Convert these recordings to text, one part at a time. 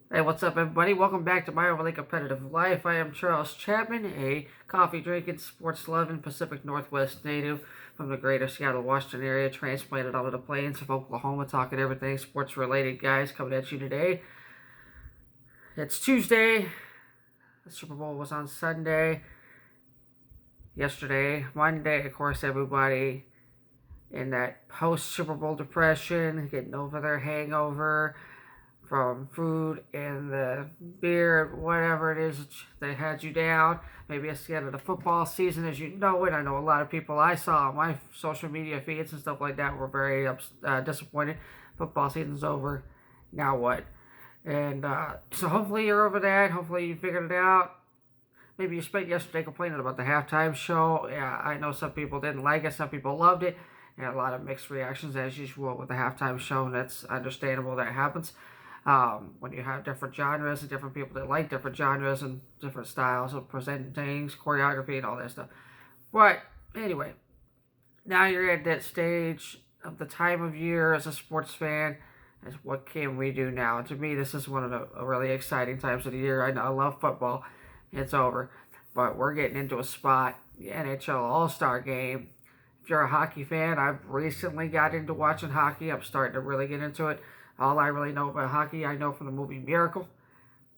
Hey, what's up, everybody? Welcome back to My Overly Competitive Life. I am Charles Chapman, a coffee drinking, sports loving Pacific Northwest native from the greater Seattle, Washington area, transplanted onto the plains of Oklahoma, talking everything sports related, guys, coming at you today. It's Tuesday. The Super Bowl was on Sunday. Yesterday, Monday, of course, everybody in that post Super Bowl depression, getting over their hangover from food and the beer, whatever it is that had you down. Maybe it's the end of the football season as you know it. I know a lot of people I saw on my social media feeds and stuff like that were very disappointed. Football season's over. Now what? And so hopefully you're over that. Hopefully you figured it out. Maybe you spent yesterday complaining about the halftime show. Yeah, I know some people didn't like it. Some people loved it. And a lot of mixed reactions as usual with the halftime show. And that's understandable that happens. When you have different genres and different people that like different genres and different styles of presenting things, choreography, and all that stuff. But anyway, now you're at that stage of the time of year as a sports fan. As what can we do now? To me, this is one of the really exciting times of the year. I love football. It's over. But we're getting into a spot, the NHL All-Star Game. If you're a hockey fan, I've recently got into watching hockey. I'm starting to really get into it. All I really know about hockey, I know from the movie Miracle.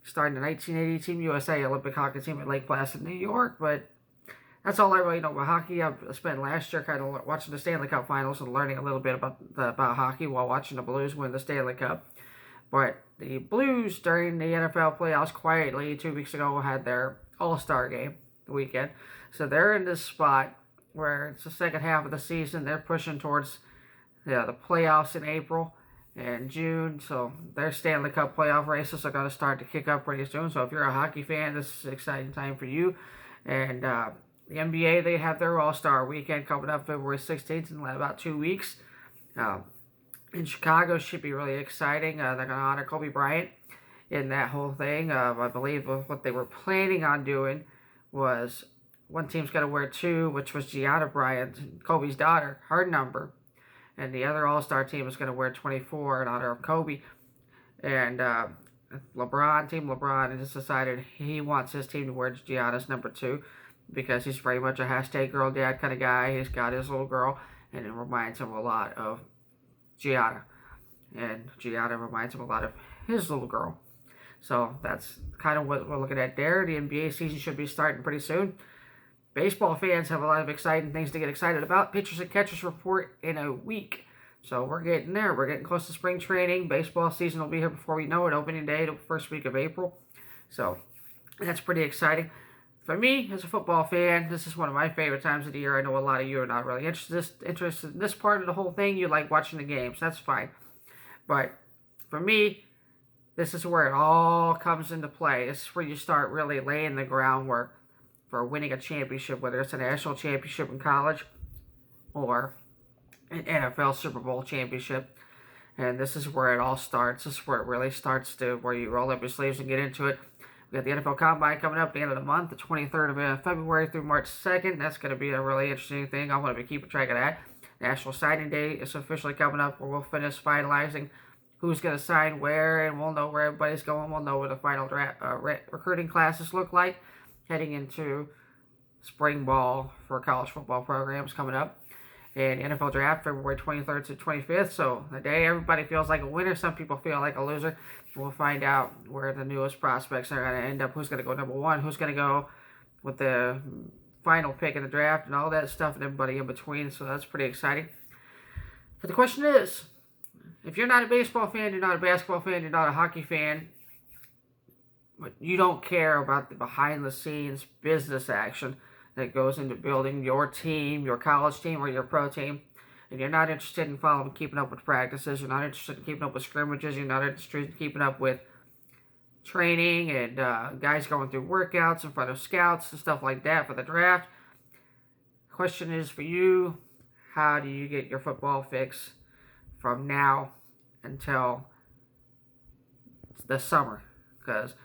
Starting in 1980, Team USA Olympic hockey team at Lake Placid, New York. But that's all I really know about hockey. I spent last year kind of watching the Stanley Cup Finals and learning a little bit about hockey while watching the Blues win the Stanley Cup. But the Blues, during the NFL playoffs, quietly 2 weeks ago had their All-Star game the weekend. So they're in this spot where it's the second half of the season. They're pushing towards the playoffs in April and June. So their Stanley Cup playoff races are going to start to kick up pretty soon. So if you're a hockey fan, this is an exciting time for you. And the NBA, they have their All-Star weekend coming up February 16th in about 2 weeks. In Chicago should be really exciting. They're going to honor Kobe Bryant in that whole thing. I believe what they were planning on doing was one team's going to wear two, which was Gianna Bryant, Kobe's daughter, her number. And the other All-Star team is going to wear 24 in honor of Kobe. And Team LeBron, has decided he wants his team to wear Gianna's number 2 because he's very much a hashtag girl dad kind of guy. He's got his little girl, and it reminds him a lot of Gianna. And Gianna reminds him a lot of his little girl. So that's kind of what we're looking at there. The NBA season should be starting pretty soon. Baseball fans have a lot of exciting things to get excited about. Pitchers and catchers report in a week. So we're getting there. We're getting close to spring training. Baseball season will be here before we know it. Opening day, the first week of April. So that's pretty exciting. For me, as a football fan, this is one of my favorite times of the year. I know a lot of you are not really interested in this part of the whole thing. You like watching the games. That's fine. But for me, this is where it all comes into play. This is where you start really laying the groundwork for winning a championship, whether it's a national championship in college or an NFL Super Bowl championship. And this is where it all starts. This is where it really starts to where you roll up your sleeves and get into it. We got the NFL Combine coming up at the end of the month, the 23rd of February through March 2nd. That's going to be a really interesting thing. I'm going to be keeping track of that. National Signing Day is officially coming up where we'll finish finalizing who's going to sign where, and we'll know where everybody's going. We'll know what the final draft recruiting classes look like heading into spring ball for college football programs coming up. And NFL Draft, February 23rd to 25th. So the day everybody feels like a winner, some people feel like a loser. We'll find out where the newest prospects are going to end up, who's going to go number 1, who's going to go with the final pick in the draft, and all that stuff, and everybody in between. So that's pretty exciting. But the question is, if you're not a baseball fan, you're not a basketball fan, you're not a hockey fan, but you don't care about the behind-the-scenes business action that goes into building your team, your college team, or your pro team, and you're not interested in keeping up with practices, you're not interested in keeping up with scrimmages, you're not interested in keeping up with training and guys going through workouts in front of scouts and stuff like that for the draft. The question is for you, how do you get your football fix from now until the summer? Because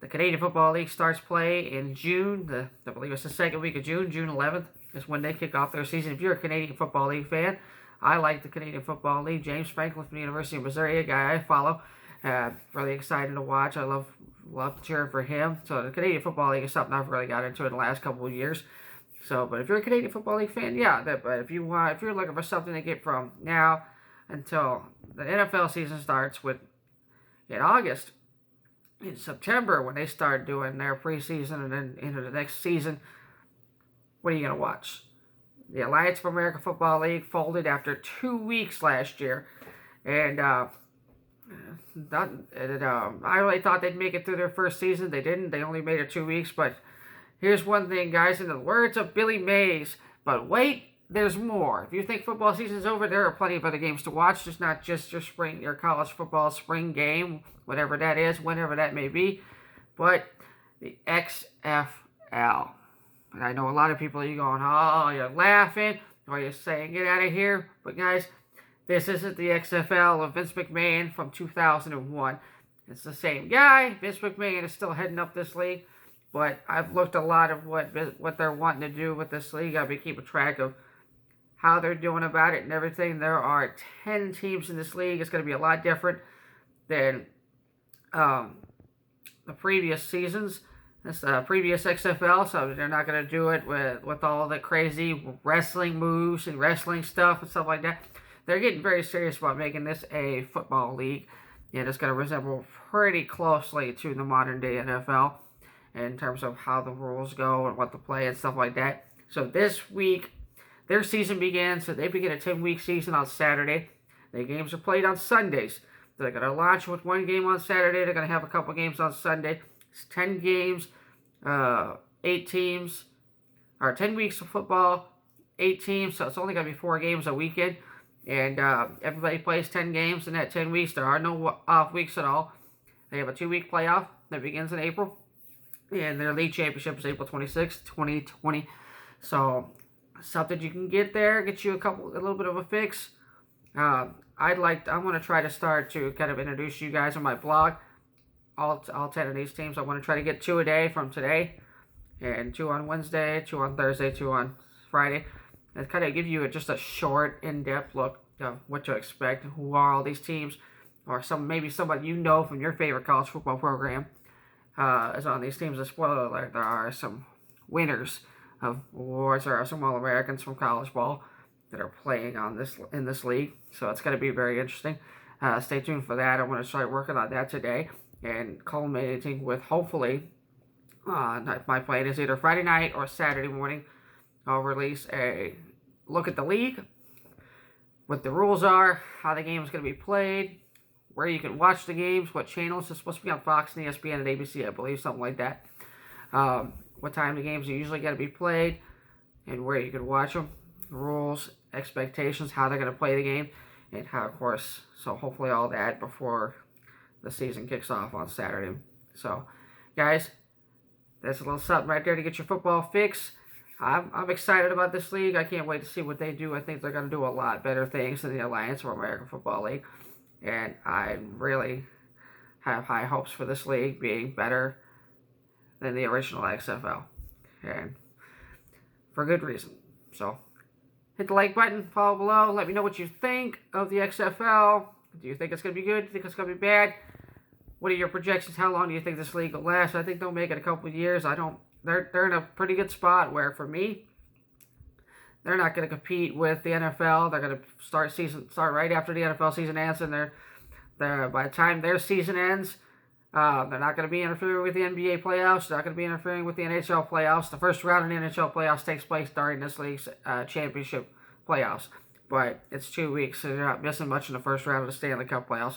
the Canadian Football League starts play in June. I believe it's the second week of June. June 11th is when they kick off their season. If you're a Canadian Football League fan, I like the Canadian Football League. James Franklin from the University of Missouri, a guy I follow. Really excited to watch. I love cheering for him. So the Canadian Football League is something I've really got into in the last couple of years. So, but if you're a Canadian Football League fan, yeah. But if you're looking for something to get from now until the NFL season starts in August, in September when they start doing their preseason and then into the next season, what are you going to watch? The Alliance for American Football League folded after 2 weeks last year. And I really thought they'd make it through their first season. They didn't. They only made it 2 weeks. But here's one thing, guys. In the words of Billy Mays, but wait, there's more. If you think football season's over, there are plenty of other games to watch. Just not just your college football spring game, whatever that is, whenever that may be, but the XFL. And I know a lot of people are going, oh, you're laughing, or you're saying, get out of here. But guys, this isn't the XFL of Vince McMahon from 2001. It's the same guy. Vince McMahon is still heading up this league. But I've looked a lot of what they're wanting to do with this league. I've been keeping track of how they're doing about it and everything. There are 10 teams in this league. It's going to be a lot different than the previous seasons. This previous XFL, so they're not going to do it with all the crazy wrestling moves and wrestling stuff and stuff like that. They're getting very serious about making this a football league, and it's going to resemble pretty closely to the modern day NFL in terms of how the rules go and what to play and stuff like that. So this week, their season begins. So they begin a 10-week season on Saturday. The games are played on Sundays. They're going to launch with one game on Saturday. They're going to have a couple games on Sunday. It's 10 games, 8 teams, or 10 weeks of football, 8 teams, so it's only going to be 4 games a weekend, and everybody plays 10 games in that 10 weeks. There are no off weeks at all. They have a 2-week playoff that begins in April, and their league championship is April 26, 2020, so something you can get there, get you a little bit of a fix. I want to try to start to kind of introduce you guys on my blog. All 10 of these teams. I want to try to get 2 a day from today, and 2 on Wednesday, 2 on Thursday, 2 on Friday, and kind of give you just a short, in-depth look of what to expect, who are all these teams, or maybe somebody you know from your favorite college football program is on these teams. A spoiler alert, there are some winners of awards. There are some All-Americans from college ball that are playing in this league, so it's going to be very interesting. Stay tuned for that. I want to start working on that today, and culminating with, hopefully, my plan is either Friday night or Saturday morning, I'll release a look at the league, what the rules are, how the game is going to be played, where you can watch the games, what channels. It's supposed to be on Fox and ESPN and ABC, I believe, something like that. What time the games are usually going to be played, and where you can watch them, rules, expectations, how they're going to play the game, and how, of course, so hopefully all that before the season kicks off on Saturday. So, guys, that's a little something right there to get your football fix. I'm excited about this league. I can't wait to see what they do. I think they're going to do a lot better things than the Alliance for American Football League. And I really have high hopes for this league being better than the original XFL. And for good reason. So, hit the like button, follow below, let me know what you think of the XFL. Do you think it's going to be good? Do you think it's going to be bad? What are your projections? How long do you think this league will last? I think they'll make it a couple of years. They're in a pretty good spot where, for me, they're not going to compete with the NFL. They're going to start right after the NFL season ends, and by the time their season ends, they're not going to be interfering with the NBA playoffs. They're not going to be interfering with the NHL playoffs. The first round of the NHL playoffs takes place during this league's championship playoffs. But it's 2 weeks, so they're not missing much in the first round of the Stanley Cup playoffs.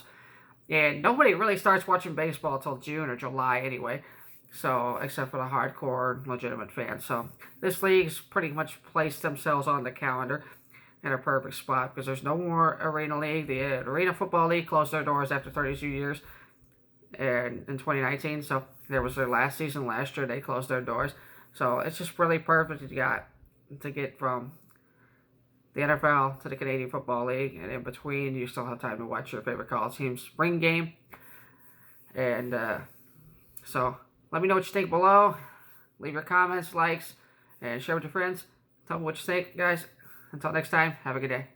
And nobody really starts watching baseball until June or July anyway. So, except for the hardcore, legitimate fans. So, this league's pretty much placed themselves on the calendar in a perfect spot because there's no more Arena League. The Arena Football League closed their doors after 32 years in 2019. So, there was their last season last year. They closed their doors. So, it's just really perfect to get from the NFL to the Canadian Football League, and in between, you still have time to watch your favorite college team's spring game. And so, let me know what you think below. Leave your comments, likes, and share with your friends. Tell me what you think, guys. Until next time, have a good day.